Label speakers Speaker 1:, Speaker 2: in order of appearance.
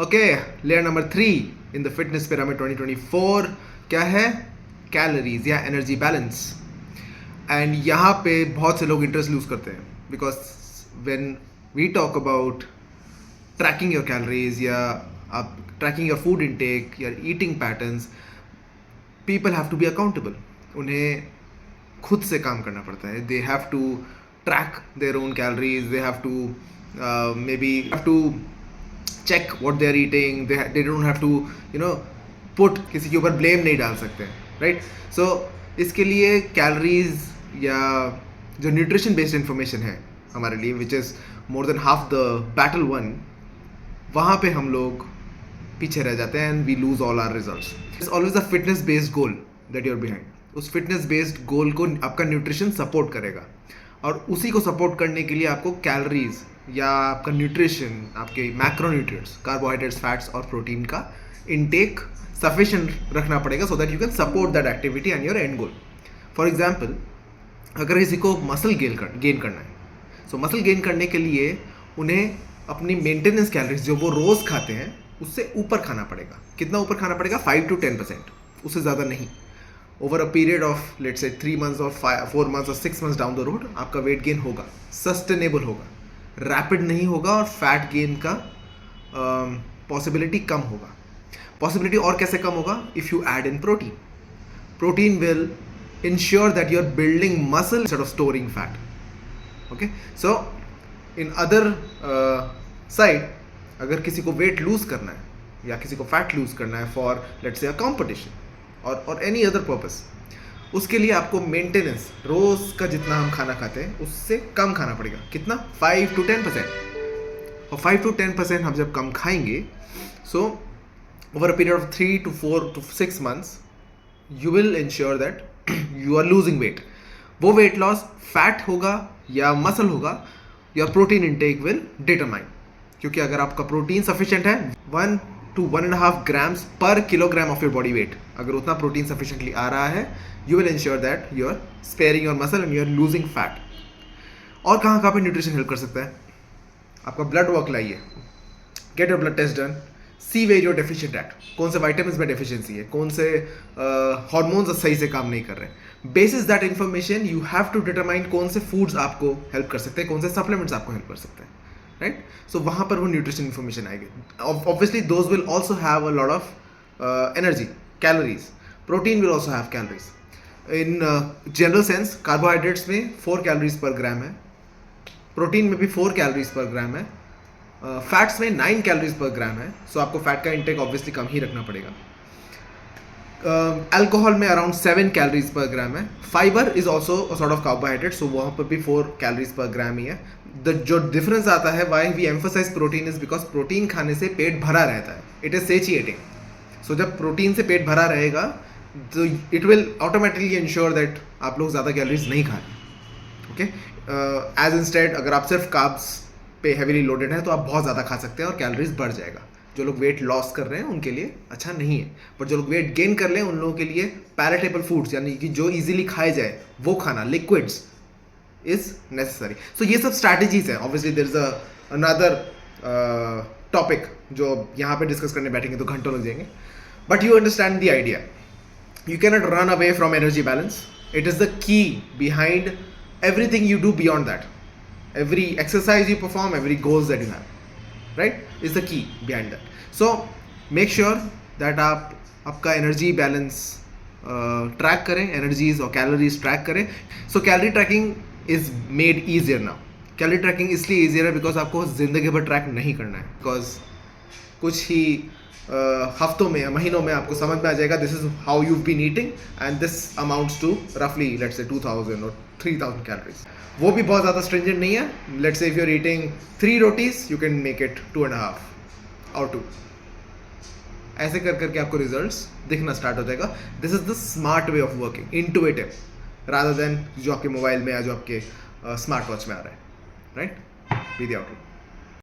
Speaker 1: Okay, layer number 3 in the fitness pyramid 2024 क्या है? Calories या एनर्जी बैलेंस. एंड यहाँ पे बहुत से लोग इंटरेस्ट लूज करते हैं because when we talk about tracking your calories या आप ट्रैकिंग योर फूड इनटेक या eating patterns, people have to be accountable. उन्हें खुद से काम करना पड़ता है. They have to track their own calories, they have to maybe have to check what they are eating. They don't have to put किसी के ऊपर blame नहीं डाल सकते, right? So इसके लिए कैलोरीज या जो न्यूट्रिशन बेस्ड इंफॉर्मेशन है हमारे लिए, which is more than half the battle won, वहाँ पे हम लोग पीछे रह जाते हैं and we lose all our results. It's always a fitness based goal that you are behind. उस फिटनेस बेस्ड गोल को आपका न्यूट्रिशन सपोर्ट करेगा और उसी को सपोर्ट करने के लिए आपको कैलोरीज या आपका न्यूट्रिशन, आपके मैक्रोन्यूट्रिएंट्स, कार्बोहाइड्रेट्स, फैट्स और प्रोटीन का इनटेक सफिशिएंट रखना पड़ेगा so that you can support that activity and your and goal. For example, अगर किसी को मसल गेन करना है, सो मसल गेन करने के लिए उन्हें अपनी मेंटेनेंस कैलोरीज जो वो रोज़ खाते हैं उससे ऊपर खाना पड़ेगा. कितना ऊपर खाना पड़ेगा? 5 to 10%, उससे ज़्यादा नहीं. Over a period of let's say 3 months और 4 months और 6 months डाउन द रोड आपका वेट गेन होगा, सस्टेनेबल होगा, रैपिड नहीं होगा और फैट गेन का पॉसिबिलिटी कम होगा. पॉसिबिलिटी और कैसे कम होगा? If you add in protein. Protein will ensure that you're building muscle instead of storing fat. Okay, so in other side, अगर किसी को weight lose करना है या किसी को fat lose करना है for let's say a competition or any other purpose, उसके लिए आपको maintenance रोज का जितना हम खाना खाते हैं उससे कम खाना पड़ेगा. कितना? 5 to 10%. और 5 to 10% हम जब कम खाएंगे, so over a period of 3 to 4 to 6 months you will ensure that you are losing weight. वो weight loss fat होगा या muscle होगा, your protein intake will determine. क्योंकि अगर आपका प्रोटीन सफिशिएंट है 1 to 1.5 grams per kilogram of your body weight, अगर उतना प्रोटीन सफिशिएंटली आ रहा है, you will ensure that you are sparing your muscle and you are losing fat. और कहाँ पे न्यूट्रिशन हेल्प कर सकता है? आपका ब्लड वर्क लाइए, get your blood test done, see where you're deficient at. कौन से वाइटामिन में डेफिशिएंसी है, कौन से हार्मोन्स सही से काम नहीं कर रहे हैं. Basis that information you have to determine कौन से फूड्स आपको हेल्प कर सकते हैं, कौन से सप्लीमेंट्स आपको हेल्प कर सकते हैं, राइट? सो वहाँ पर वो न्यूट्रिशन इन्फॉर्मेशन आएगी. Obviously those will also have a lot of energy, calories. Protein will also have calories. In general sense carbohydrates में 4 कैलोरीज पर ग्राम है, प्रोटीन में भी 4 कैलोरीज पर ग्राम है, फैट्स में 9 कैलोरीज पर ग्राम है. सो आपको फैट का इंटेक ऑब्वियसली कम ही रखना पड़ेगा. अल्कोहल में अराउंड 7 कैलोरीज पर ग्राम है. Fibre is also sort of carbohydrate, so वहाँ पर भी 4 कैलोरीज पर ग्राम ही है. जो डिफरेंस आता है why we emphasize protein is because protein खाने से पेट भरा रहता है. It is सेचिएटिंग. सो जब प्रोटीन से पेट भरा रहेगा तो it will automatically ensure that आप लोग ज़्यादा कैलोरीज नहीं खा रहे. ओके, एज इंस्टेड अगर आप सिर्फ कार्ब्स पे हेवीली लोडेड है तो आप बहुत ज़्यादा खा सकते हैं और कैलोरीज बढ़ जाएगा. जो लोग वेट लॉस कर रहे हैं उनके लिए अच्छा नहीं है, पर जो लोग वेट गेन कर लें उन लोगों के लिए पैलेटेबल फूड्स यानी कि जो इजीली खाए जाए वो खाना, लिक्विड्स इज नेसेसरी. सो ये सब स्ट्रैटेजीज हैं. Obviously there is another topic जो यहाँ पे डिस्कस करने बैठेंगे तो घंटों लग जाएंगे, but you understand the idea. You can not run away from energy balance. It is the key behind everything you do beyond that. Every exercise you perform, every goals that you have, right, is the key behind that. So make sure that आपका energy balance track करें, energies और calories track करें. So calorie tracking is made easier now. Calorie tracking इसलिए easier है because आपको ज़िंदगी भर track नहीं करना है. बिकॉज कुछ ही हफ्तों में या महीनों में आपको समझ में आ जाएगा this is how you been eating and this amounts to रफली लेट्स से 2000 और 3000 कैलोरीज. वो भी बहुत ज़्यादा स्ट्रिंजेंट नहीं है. Let's say if you are eating 3 rotis you can make it 2.5 और 2. ऐसे कर करके आपको रिजल्ट्स दिखना स्टार्ट हो जाएगा. This is the smart way of working, intuitive, rather than जो आपके मोबाइल में या जो आपके स्मार्ट वॉच में आ रहा है, राइट? Be the outlook.